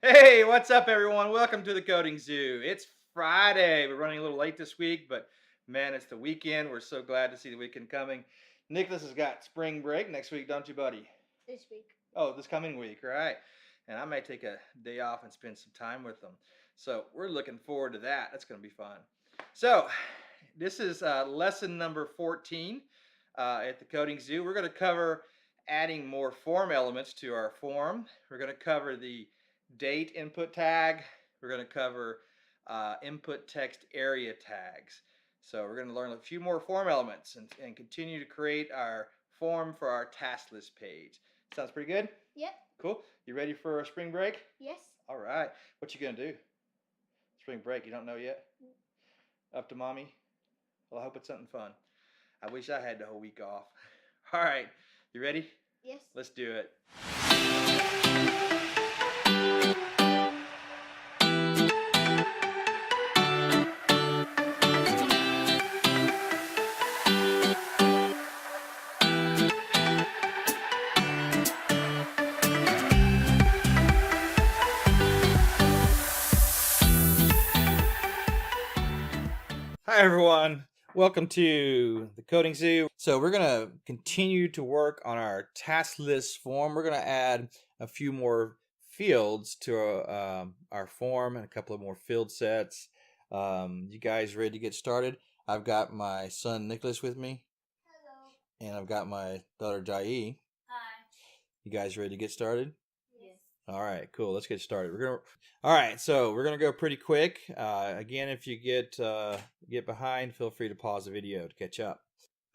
Hey, what's up, everyone? Welcome to the Coding Zoo. It's Friday. We're running a little late this week, but man, it's the weekend. We're so glad to see the weekend coming. Nicholas has got spring break next week, don't you, buddy? This week. Oh, this coming week, right? And I may take a day off and spend some time with them. So we're looking forward to that. That's going to be fun. So this is lesson number 14 at the Coding Zoo. We're going to cover adding more form elements to our form. We're going to cover the date input tag. We're going to cover input text area tags. So we're going to learn a few more form elements and continue to create our form for our task list page. Sounds pretty good? Yep. Cool. You ready for a spring break? Yes. All right. What you going to do? Spring break, you don't know yet? Up to mommy? Well, I hope it's something fun. I wish I had the whole week off. All right. You ready? Yes. Let's do it. Hi, everyone. Welcome to the Coding Zoo. So we're going to continue to work on our task list form. We're going to add a few more fields to our form and a couple of more field sets. You guys ready to get started? I've got my son Nicholas with me. Hello. And I've got my daughter Jai. Hi. You guys ready to get started? Yes. All right, cool. Let's get started. All right, so we're gonna go pretty quick. Again, if you get behind, feel free to pause the video to catch up.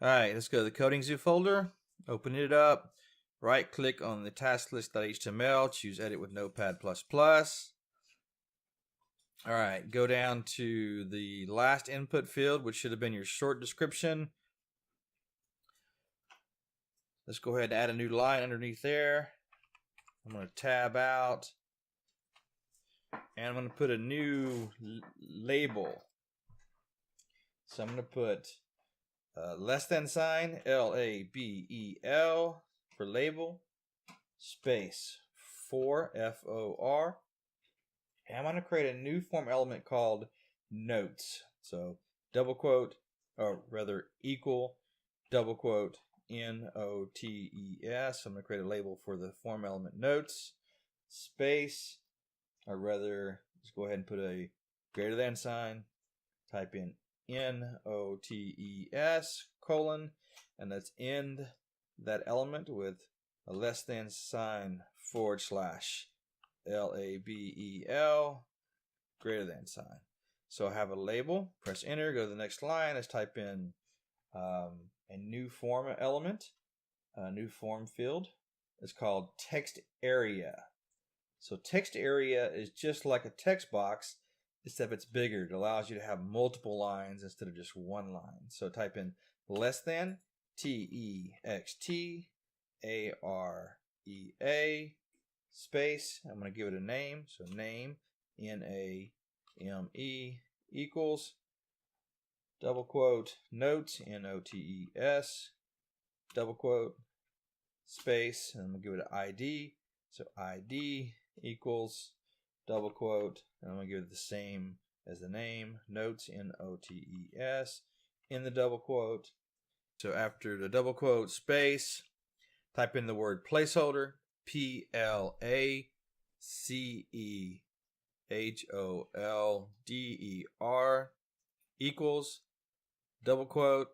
All right, let's go to the Coding Zoo folder. Open it up. Right click on the task list.html. Choose Edit with Notepad++. All right, go down to the last input field, which should have been your short description. Let's go ahead and add a new line underneath there. I'm going to tab out, and I'm going to put a new label. So I'm going to put less than sign, LABEL for label, space, for, FOR. And I'm going to create a new form element called notes. So double quote, or rather equal, double quote, NOTES. I'm going to create a label for the form element notes, space, or rather, just go ahead and put a greater than sign, type in NOTES, colon, and let's end that element with a less than sign, forward slash, LABEL, greater than sign. So I have a label, press enter, go to the next line, let's type in a new form element, a new form field. It's called text area. So text area is just like a text box, except it's bigger. It allows you to have multiple lines instead of just one line. So type in less than, TEXTAREA, space. I'm going to give it a name. So name, NAME, equals, double quote, notes, NOTES, double quote, space, and I'm going to give it an ID. So ID equals, double quote, and I'm going to give it the same as the name, notes, NOTES, in the double quote. So after the double quote space, type in the word placeholder, PLACEHOLDER, equals, double quote,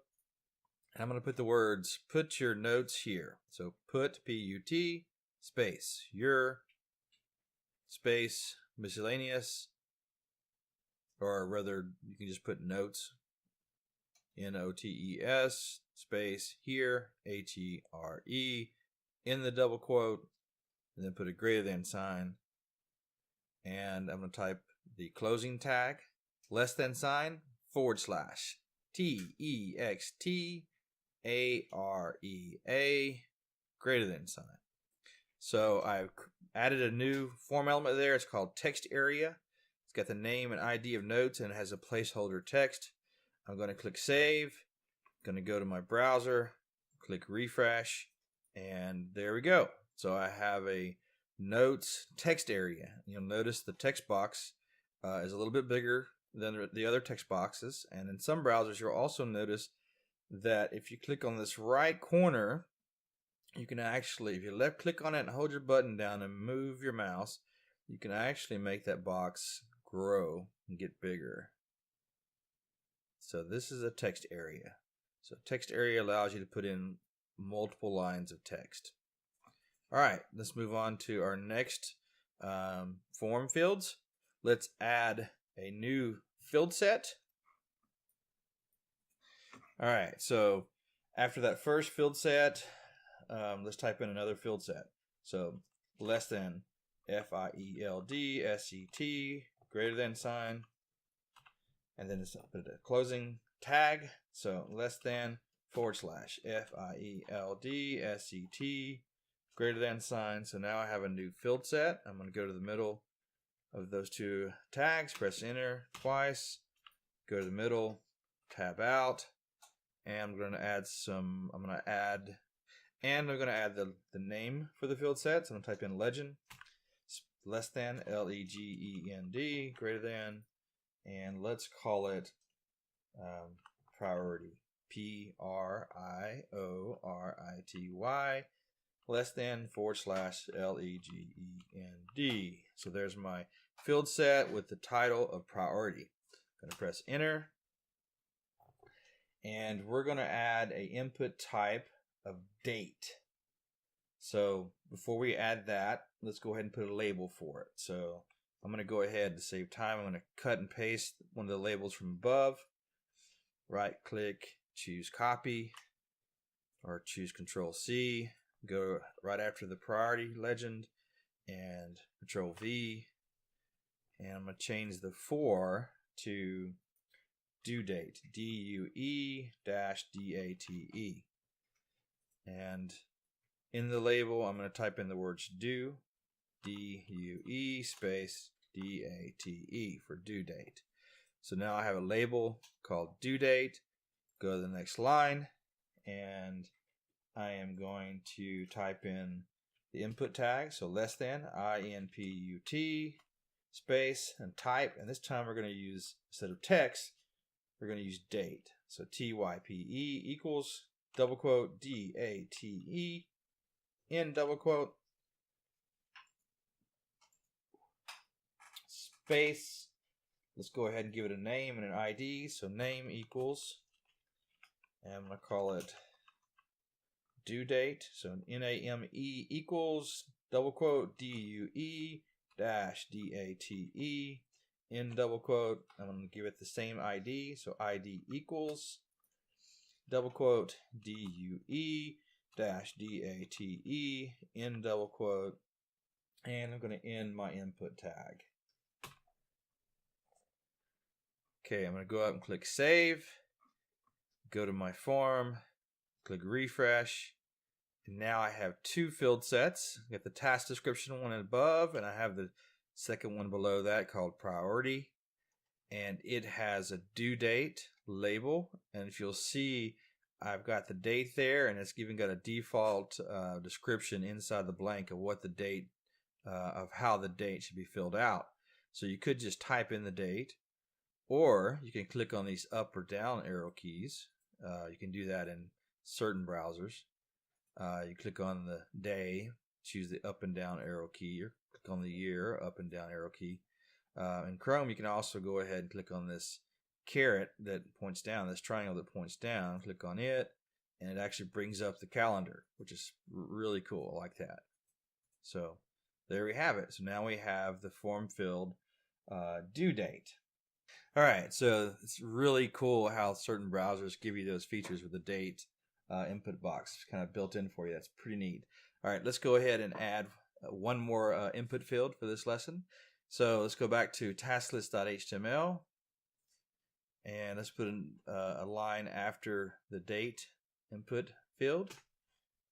and I'm going to put the words, put your notes here. So put, PUT, space, your, space, miscellaneous, or rather, you can just put notes, NOTES, space, here, HERE, in the double quote, and then put a greater than sign. And I'm going to type the closing tag, less than sign, forward slash, TEXTAREA, greater than sign. So I've added a new form element there. It's called text area. It's got the name and ID of notes, and it has a placeholder text. I'm going to click save. I'm going to go to my browser, click refresh, and there we go. So I have a notes, text area. You'll notice the text box is a little bit bigger than the other text boxes. And in some browsers, you'll also notice that if you click on this right corner, you can actually, if you left click on it and hold your button down and move your mouse, you can actually make that box grow and get bigger. So this is a text area. So text area allows you to put in multiple lines of text. All right, let's move on to our next form fields. Let's add a new field set. All right, so after that first field set, let's type in another field set. So less than FIELD greater than sign, and then it's put a closing tag. So less than / FIELD greater than sign. So now I have a new field set. I'm going to go to the middle of those two tags, press enter twice, go to the middle, tab out, and I'm going to add the name for the field set. So I'm going to type in legend, less than LEGEND, greater than, and let's call it priority, PRIORITY, less than / LEGEND. So there's my field set with the title of priority. I'm going to press enter, and we're going to add an input type of date. So before we add that, let's go ahead and put a label for it. So I'm going to go ahead to save time. I'm going to cut and paste one of the labels from above. Right click, choose copy, or choose Control C. Go right after the priority legend and Control V. And I'm going to change the for to due date, DUE-DATE. And in the label, I'm going to type in the words due, DUE space DATE for due date. So now I have a label called due date. Go to the next line, and I am going to type in the input tag. So less than INPUT space and type. And this time we're going to use, instead of text, we're going to use date. So TYPE equals double quote DATE in double quote space. Let's go ahead and give it a name and an ID. So name equals, and I'm going to call it due date. So NAME equals double quote DUE-DATE in double quote. I'm going to give it the same ID. So ID equals double quote DUE-DATE in double quote. And I'm going to end my input tag. Okay, I'm going to go up and click save. Go to my form, click refresh. And now I have two field sets. I got the task description one above, and I have the second one below that called priority. And it has a due date label. And if you'll see, I've got the date there, and it's even got a default description inside the blank of what the date, of how the date should be filled out. So you could just type in the date, or you can click on these up or down arrow keys. You can do that in certain browsers. You click on the day, choose the up and down arrow key, or click on the year, up and down arrow key. In Chrome, you can also go ahead and click on this caret that points down, this triangle that points down, click on it, and it actually brings up the calendar, which is really cool. I like that. So there we have it. So now we have the form filled due date. All right, so it's really cool how certain browsers give you those features with the date input box kind of built in for you. That's pretty neat. All right, let's go ahead and add one more input field for this lesson. So let's go back to tasklist.html, and let's put a line after the date input field,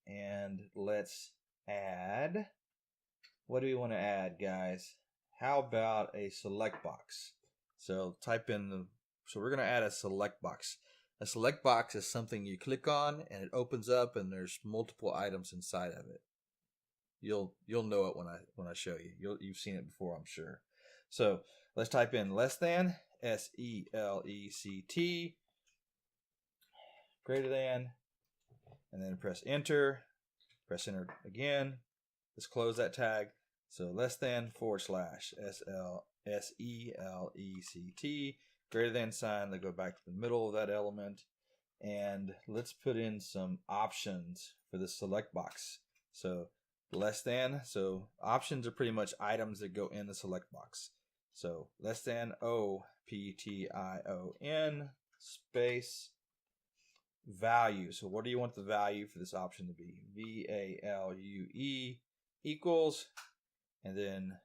and let's add, what do we want to add, guys? How about a select box? So type in so we're going to add a select box. A select box is something you click on and it opens up and there's multiple items inside of it. You'll know it when I show you. You've seen it before, I'm sure. So let's type in less than, SELECT, greater than, and then press enter. Press enter again. Let's close that tag. So less than / SELECT, greater than sign. Let's go back to the middle of that element. And let's put in some options for the select box. So less than, so options are pretty much items that go in the select box. So less than OPTION space value. So what do you want the value for this option to be? VALUE equals, and then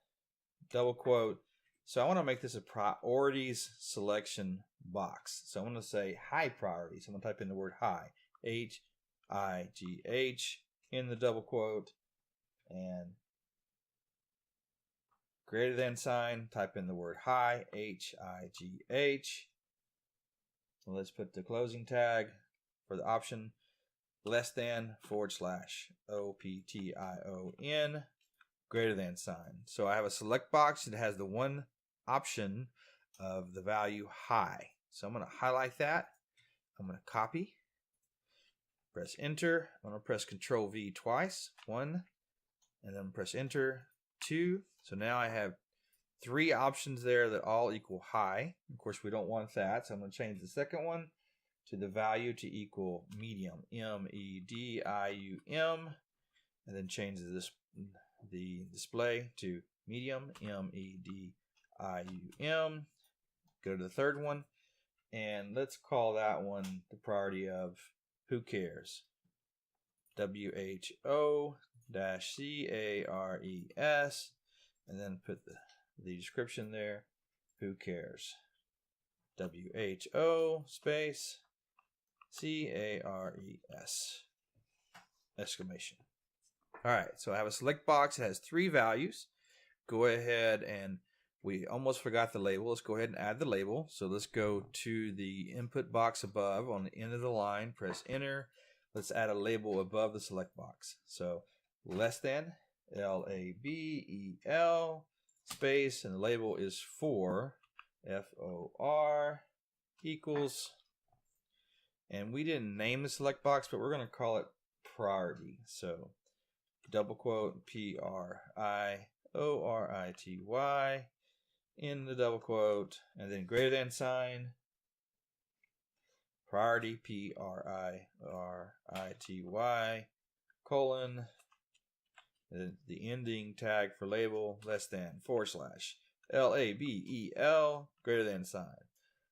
double quote. So I want to make this a priorities selection box. So I'm going to say high priority. So I'm going to type in the word high, HIGH in the double quote, and greater than sign, type in the word high, HIGH. Let's put the closing tag for the option less than / OPTION greater than sign. So I have a select box that has the one option of the value high. So I'm going to highlight that. I'm going to copy, press enter. I'm going to press Control V twice, 1, and then press enter, 2. So now I have 3 options there that all equal high. Of course, we don't want that, so I'm going to change the second one to the value to equal medium, MEDIUM, and then change the display to medium, MEDIUM. Go to the third one, and let's call that one the priority of who cares, WHO-CARES, and then put the description there, who cares, WHO space CARES exclamation. All right, so I have a select box. It has 3 values. Go ahead, and we almost forgot the label. Let's go ahead and add the label. So let's go to the input box above on the end of the line. Press enter. Let's add a label above the select box. So less than, LABEL space, and the label is for, FOR equals, and we didn't name the select box, but we're going to call it priority. So double quote PRIORITY in the double quote, and then greater than sign, priority PRIORITY colon, and the ending tag for label less than / LABEL greater than sign.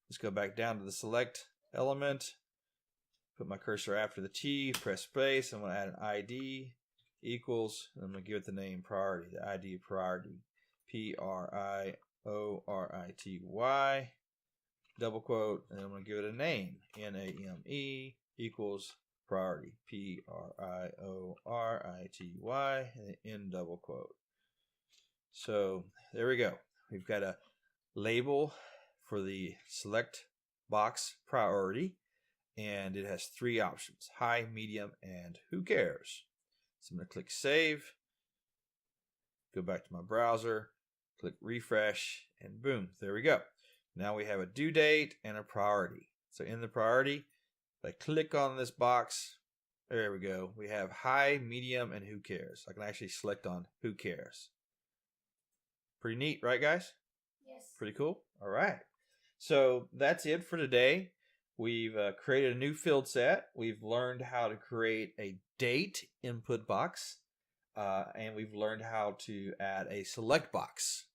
Let's go back down to the select element. Put my cursor after the T, press space. I'm going to add an ID equals, and I'm going to give it the name priority, the ID of priority, PRIORITY, double quote, and I'm going to give it a name, NAME equals priority, PRIORITY, and in double quote. So there we go. We've got a label for the select box priority, and it has 3 options, high, medium, and who cares. So I'm going to click save, go back to my browser, click refresh, and boom, there we go. Now we have a due date and a priority. So in the priority, if I click on this box, there we go. We have high, medium, and who cares. I can actually select on who cares. Pretty neat, right guys? Yes. Pretty cool. All right. So that's it for today. We've created a new field set. We've learned how to create a date input box, and we've learned how to add a select box.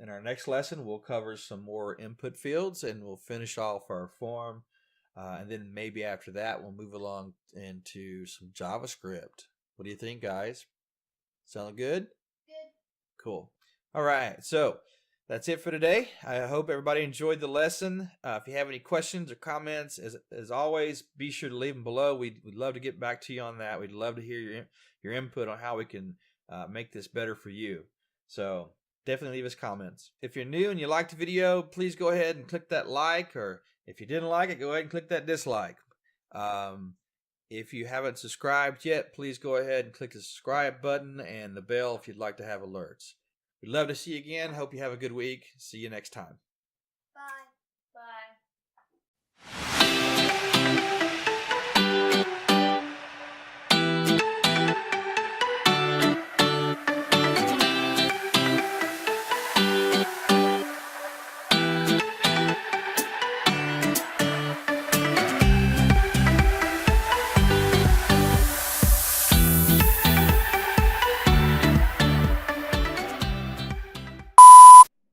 In our next lesson, we'll cover some more input fields, and we'll finish off our form. And then maybe after that, we'll move along into some JavaScript. What do you think, guys? Sound good? Good. Cool. All right. So that's it for today. I hope everybody enjoyed the lesson. If you have any questions or comments, as always, be sure to leave them below. We'd love to get back to you on that. We'd love to hear your input on how we can make this better for you. So definitely leave us comments. If you're new and you liked the video, please go ahead and click that like, or if you didn't like it, go ahead and click that dislike. If you haven't subscribed yet, please go ahead and click the subscribe button and the bell if you'd like to have alerts. We'd love to see you again. Hope you have a good week. See you next time. Bye. Bye.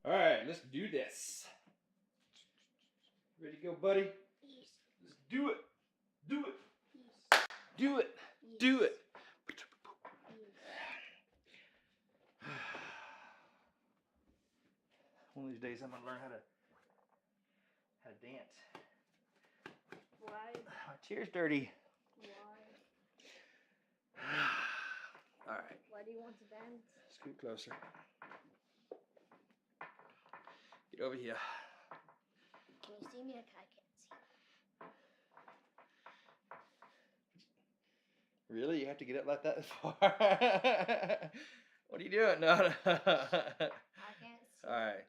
All right, let's do this. Ready to go, buddy? Yes. Let's do it. Do it. Yes. Do it. Yes. Do it. Yes. One of these days I'm gonna learn how to dance. Why? My chair's dirty. Why? All right. Why do you want to dance? Scoot closer. Get over here. Can you see me? I can't see. Really? You have to get up like that far? What are you doing? No. I can't see. All right.